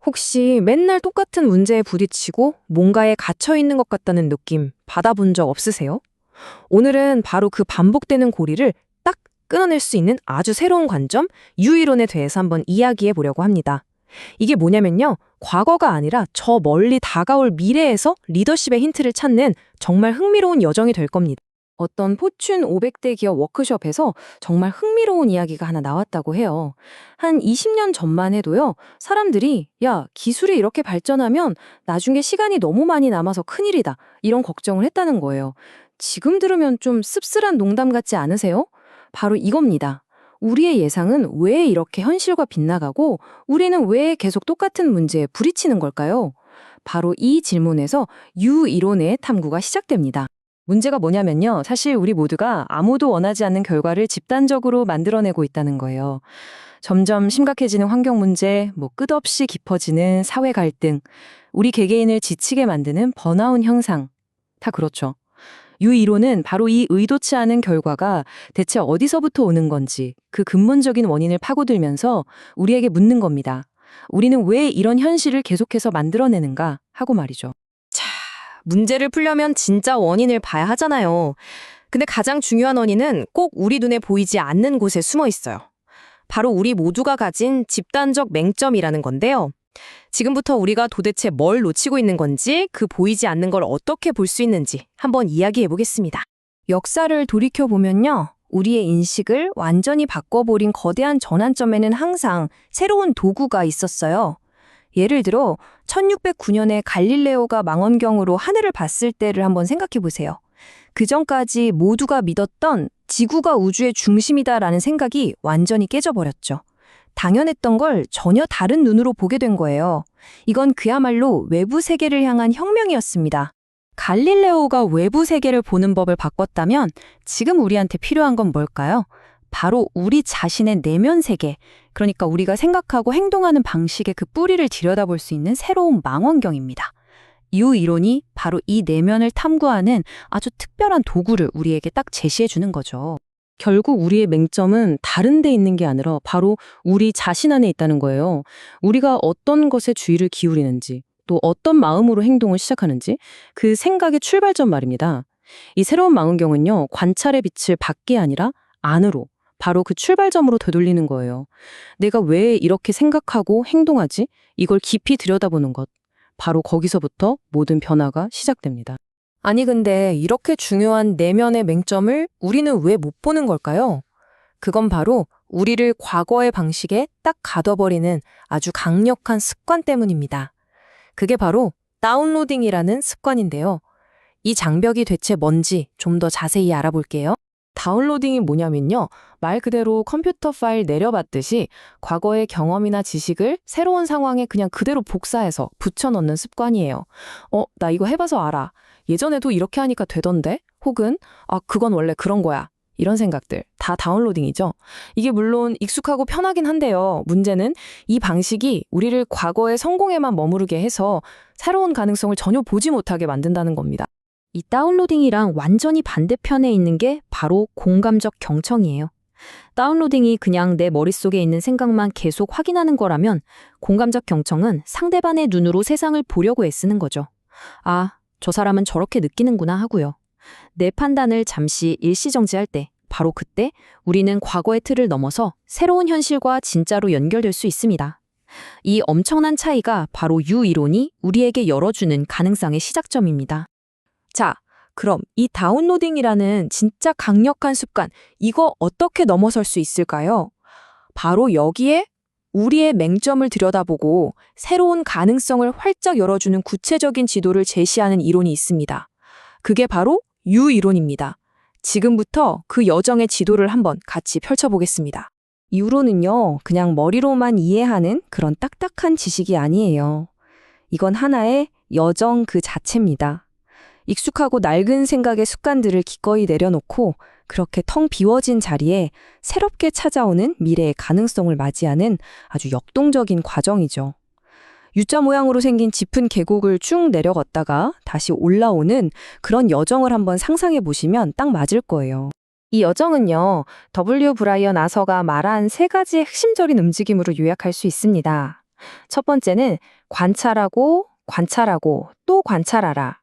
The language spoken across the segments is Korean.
혹시 맨날 똑같은 문제에 부딪히고 뭔가에 갇혀 있는 것 같다는 느낌 받아본 적 없으세요? 오늘은 바로 그 반복되는 고리를 딱 끊어낼 수 있는 아주 새로운 관점, 유이론에 대해서 한번 이야기해 보려고 합니다. 이게 뭐냐면요. 과거가 아니라 저 멀리 다가올 미래에서 리더십의 힌트를 찾는 정말 흥미로운 여정이 될 겁니다. 어떤 포춘 500대 기업 워크숍에서 정말 흥미로운 이야기가 하나 나왔다고 해요. 한 20년 전만 해도요, 사람들이 야, 기술이 이렇게 발전하면 나중에 시간이 너무 많이 남아서 큰일이다. 이런 걱정을 했다는 거예요. 지금 들으면 좀 씁쓸한 농담 같지 않으세요? 바로 이겁니다. 우리의 예상은 왜 이렇게 현실과 빗나가고 우리는 왜 계속 똑같은 문제에 부딪히는 걸까요? 바로 이 질문에서 유이론의 탐구가 시작됩니다. 문제가 뭐냐면요. 사실 우리 모두가 아무도 원하지 않는 결과를 집단적으로 만들어내고 있다는 거예요. 점점 심각해지는 환경 문제, 끝없이 깊어지는 사회 갈등, 우리 개개인을 지치게 만드는 번아웃 현상. 다 그렇죠. 유이론은 바로 이 의도치 않은 결과가 대체 어디서부터 오는 건지 그 근본적인 원인을 파고들면서 우리에게 묻는 겁니다. 우리는 왜 이런 현실을 계속해서 만들어내는가 하고 말이죠. 문제를 풀려면 진짜 원인을 봐야 하잖아요. 근데 가장 중요한 원인은 꼭 우리 눈에 보이지 않는 곳에 숨어 있어요. 바로 우리 모두가 가진 집단적 맹점이라는 건데요. 지금부터 우리가 도대체 뭘 놓치고 있는 건지, 그 보이지 않는 걸 어떻게 볼 수 있는지 한번 이야기해 보겠습니다. 역사를 돌이켜보면요. 우리의 인식을 완전히 바꿔버린 거대한 전환점에는 항상 새로운 도구가 있었어요. 예를 들어 1609년에 갈릴레오가 망원경으로 하늘을 봤을 때를 한번 생각해 보세요. 그 전까지 모두가 믿었던 지구가 우주의 중심이다라는 생각이 완전히 깨져버렸죠. 당연했던 걸 전혀 다른 눈으로 보게 된 거예요. 이건 그야말로 외부 세계를 향한 혁명이었습니다. 갈릴레오가 외부 세계를 보는 법을 바꿨다면 지금 우리한테 필요한 건 뭘까요? 바로 우리 자신의 내면 세계, 그러니까 우리가 생각하고 행동하는 방식의 그 뿌리를 들여다볼 수 있는 새로운 망원경입니다. 유이론이 바로 이 내면을 탐구하는 아주 특별한 도구를 우리에게 딱 제시해 주는 거죠. 결국 우리의 맹점은 다른 데 있는 게 아니라 바로 우리 자신 안에 있다는 거예요. 우리가 어떤 것에 주의를 기울이는지, 또 어떤 마음으로 행동을 시작하는지, 그 생각의 출발점 말입니다. 이 새로운 망원경은요, 관찰의 빛을 밖이 아니라 안으로, 바로 그 출발점으로 되돌리는 거예요. 내가 왜 이렇게 생각하고 행동하지? 이걸 깊이 들여다보는 것. 바로 거기서부터 모든 변화가 시작됩니다. 아니 근데 이렇게 중요한 내면의 맹점을 우리는 왜 못 보는 걸까요? 그건 바로 우리를 과거의 방식에 딱 가둬버리는 아주 강력한 습관 때문입니다. 그게 바로 다운로딩이라는 습관인데요. 이 장벽이 대체 뭔지 좀 더 자세히 알아볼게요. 다운로딩이 뭐냐면요. 말 그대로 컴퓨터 파일 내려받듯이 과거의 경험이나 지식을 새로운 상황에 그냥 그대로 복사해서 붙여넣는 습관이에요. 나 이거 해봐서 알아. 예전에도 이렇게 하니까 되던데? 혹은 그건 원래 그런 거야. 이런 생각들 다 다운로딩이죠. 이게 물론 익숙하고 편하긴 한데요. 문제는 이 방식이 우리를 과거의 성공에만 머무르게 해서 새로운 가능성을 전혀 보지 못하게 만든다는 겁니다. 이 다운로딩이랑 완전히 반대편에 있는 게 바로 공감적 경청이에요. 다운로딩이 그냥 내 머릿속에 있는 생각만 계속 확인하는 거라면 공감적 경청은 상대방의 눈으로 세상을 보려고 애쓰는 거죠. 저 사람은 저렇게 느끼는구나 하고요. 내 판단을 잠시 일시정지할 때, 바로 그때 우리는 과거의 틀을 넘어서 새로운 현실과 진짜로 연결될 수 있습니다. 이 엄청난 차이가 바로 유이론이 우리에게 열어주는 가능성의 시작점입니다. 자, 그럼 이 다운로딩이라는 진짜 강력한 습관, 이거 어떻게 넘어설 수 있을까요? 바로 여기에 우리의 맹점을 들여다보고 새로운 가능성을 활짝 열어주는 구체적인 지도를 제시하는 이론이 있습니다. 그게 바로 유이론입니다. 지금부터 그 여정의 지도를 한번 같이 펼쳐보겠습니다. 유론은요, 그냥 머리로만 이해하는 그런 딱딱한 지식이 아니에요. 이건 하나의 여정 그 자체입니다. 익숙하고 낡은 생각의 습관들을 기꺼이 내려놓고 그렇게 텅 비워진 자리에 새롭게 찾아오는 미래의 가능성을 맞이하는 아주 역동적인 과정이죠. U자 모양으로 생긴 짚은 계곡을 쭉 내려갔다가 다시 올라오는 그런 여정을 한번 상상해 보시면 딱 맞을 거예요. 이 여정은요, W. 브라이언 아서가 말한 세 가지의 핵심적인 움직임으로 요약할 수 있습니다. 첫 번째는 관찰하고, 또 관찰하라.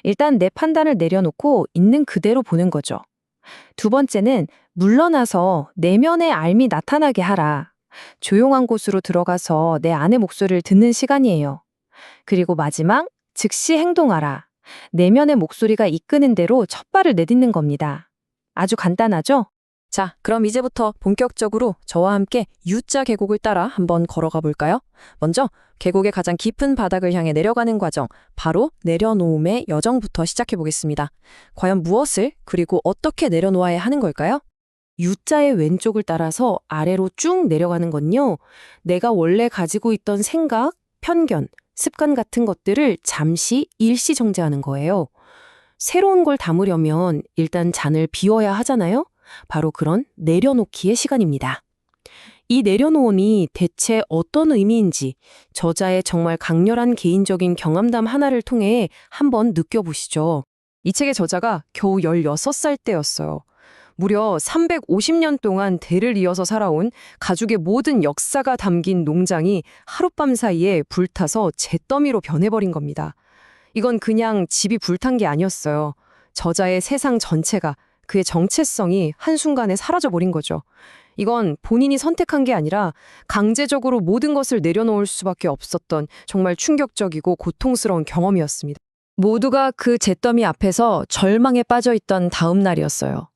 일단 내 판단을 내려놓고 있는 그대로 보는 거죠. 두 번째는 물러나서 내면의 알미 나타나게 하라. 조용한 곳으로 들어가서 내 안의 목소리를 듣는 시간이에요. 그리고 마지막, 즉시 행동하라. 내면의 목소리가 이끄는 대로 첫 발을 내딛는 겁니다. 아주 간단하죠? 자, 그럼 이제부터 본격적으로 저와 함께 U자 계곡을 따라 한번 걸어가 볼까요? 먼저 계곡의 가장 깊은 바닥을 향해 내려가는 과정, 바로 내려놓음의 여정부터 시작해 보겠습니다. 과연 무엇을, 그리고 어떻게 내려놓아야 하는 걸까요? U자의 왼쪽을 따라서 아래로 쭉 내려가는 건요, 내가 원래 가지고 있던 생각, 편견, 습관 같은 것들을 잠시 일시 정지하는 거예요. 새로운 걸 담으려면 일단 잔을 비워야 하잖아요? 바로 그런 내려놓기의 시간입니다. 이 내려놓음이 대체 어떤 의미인지 저자의 정말 강렬한 개인적인 경험담 하나를 통해 한번 느껴보시죠. 이 책의 저자가 겨우 16살 때였어요. 무려 350년 동안 대를 이어서 살아온 가족의 모든 역사가 담긴 농장이 하룻밤 사이에 불타서 잿더미로 변해버린 겁니다. 이건 그냥 집이 불탄 게 아니었어요. 저자의 세상 전체가, 그의 정체성이 한순간에 사라져버린 거죠. 이건 본인이 선택한 게 아니라 강제적으로 모든 것을 내려놓을 수밖에 없었던 정말 충격적이고 고통스러운 경험이었습니다. 모두가 그 잿더미 앞에서 절망에 빠져있던 다음 날이었어요.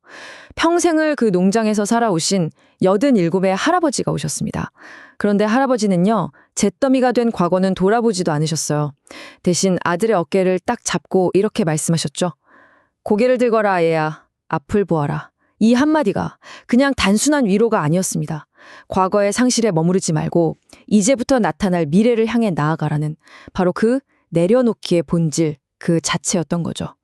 평생을 그 농장에서 살아오신 87의 할아버지가 오셨습니다. 그런데 할아버지는요, 잿더미가 된 과거는 돌아보지도 않으셨어요. 대신 아들의 어깨를 딱 잡고 이렇게 말씀하셨죠. 고개를 들거라, 얘야. 앞을 보아라. 이 한마디가 그냥 단순한 위로가 아니었습니다. 과거의 상실에 머무르지 말고 이제부터 나타날 미래를 향해 나아가라는, 바로 그 내려놓기의 본질 그 자체였던 거죠.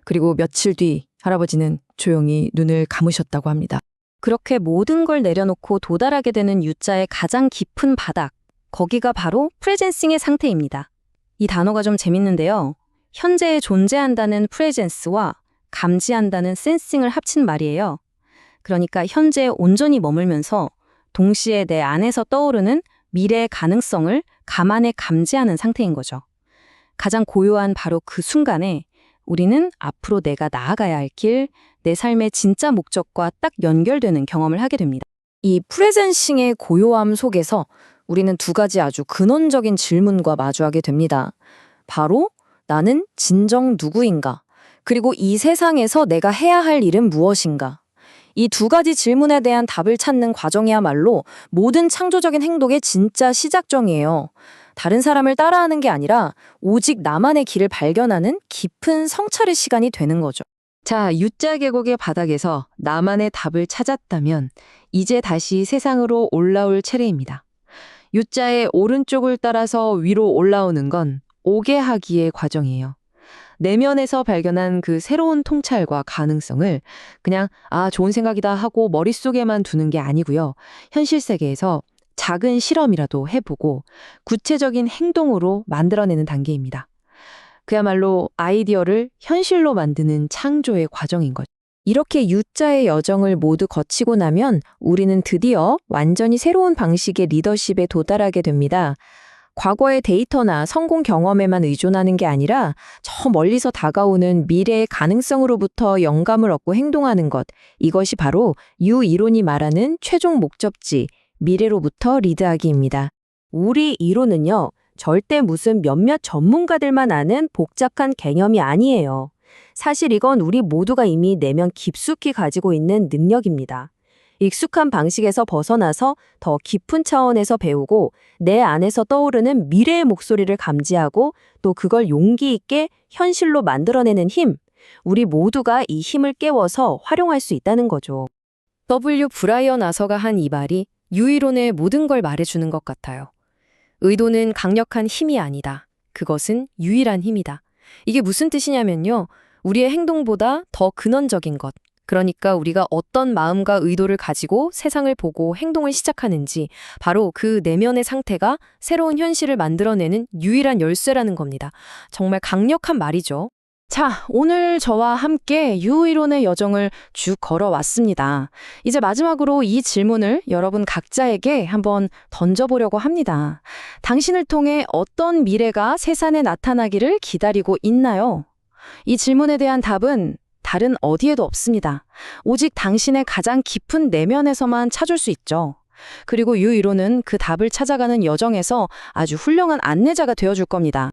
그리고 며칠 뒤 할아버지는 조용히 눈을 감으셨다고 합니다. 그렇게 모든 걸 내려놓고 도달하게 되는 U자의 가장 깊은 바닥, 거기가 바로 프레젠싱의 상태입니다. 이 단어가 좀 재밌는데요. 현재에 존재한다는 프레젠스와 감지한다는 센싱을 합친 말이에요. 그러니까 현재에 온전히 머물면서 동시에 내 안에서 떠오르는 미래의 가능성을 감안해 감지하는 상태인 거죠. 가장 고요한 바로 그 순간에 우리는 앞으로 내가 나아가야 할 길, 내 삶의 진짜 목적과 딱 연결되는 경험을 하게 됩니다. 이 프레젠싱의 고요함 속에서 우리는 두 가지 아주 근원적인 질문과 마주하게 됩니다. 바로 나는 진정 누구인가? 그리고 이 세상에서 내가 해야 할 일은 무엇인가? 이 두 가지 질문에 대한 답을 찾는 과정이야말로 모든 창조적인 행동의 진짜 시작점이에요. 다른 사람을 따라하는 게 아니라 오직 나만의 길을 발견하는 깊은 성찰의 시간이 되는 거죠. 자, U자 계곡의 바닥에서 나만의 답을 찾았다면 이제 다시 세상으로 올라올 차례입니다. U자의 오른쪽을 따라서 위로 올라오는 건 오게 하기의 과정이에요. 내면에서 발견한 그 새로운 통찰과 가능성을 그냥 좋은 생각이다 하고 머릿속에만 두는 게 아니고요. 현실 세계에서 작은 실험이라도 해보고 구체적인 행동으로 만들어내는 단계입니다. 그야말로 아이디어를 현실로 만드는 창조의 과정인 거죠. 이렇게 U자의 여정을 모두 거치고 나면 우리는 드디어 완전히 새로운 방식의 리더십에 도달하게 됩니다. 과거의 데이터나 성공 경험에만 의존하는 게 아니라 저 멀리서 다가오는 미래의 가능성으로부터 영감을 얻고 행동하는 것, 이것이 바로 U 이론이 말하는 최종 목적지, 미래로부터 리드하기입니다. 우리 이론은요, 절대 무슨 몇몇 전문가들만 아는 복잡한 개념이 아니에요. 사실 이건 우리 모두가 이미 내면 깊숙이 가지고 있는 능력입니다. 익숙한 방식에서 벗어나서 더 깊은 차원에서 배우고 내 안에서 떠오르는 미래의 목소리를 감지하고 또 그걸 용기 있게 현실로 만들어내는 힘, 우리 모두가 이 힘을 깨워서 활용할 수 있다는 거죠. W. 브라이언 아서가 한 이 말이 유이론의 모든 걸 말해주는 것 같아요. 의도는 강력한 힘이 아니다. 그것은 유일한 힘이다. 이게 무슨 뜻이냐면요. 우리의 행동보다 더 근원적인 것. 그러니까 우리가 어떤 마음과 의도를 가지고 세상을 보고 행동을 시작하는지 바로 그 내면의 상태가 새로운 현실을 만들어내는 유일한 열쇠라는 겁니다. 정말 강력한 말이죠. 자, 오늘 저와 함께 유이론의 여정을 쭉 걸어왔습니다. 이제 마지막으로 이 질문을 여러분 각자에게 한번 던져보려고 합니다. 당신을 통해 어떤 미래가 세상에 나타나기를 기다리고 있나요? 이 질문에 대한 답은 다른 어디에도 없습니다. 오직 당신의 가장 깊은 내면에서만 찾을 수 있죠. 그리고 유이론은 그 답을 찾아가는 여정에서 아주 훌륭한 안내자가 되어줄 겁니다.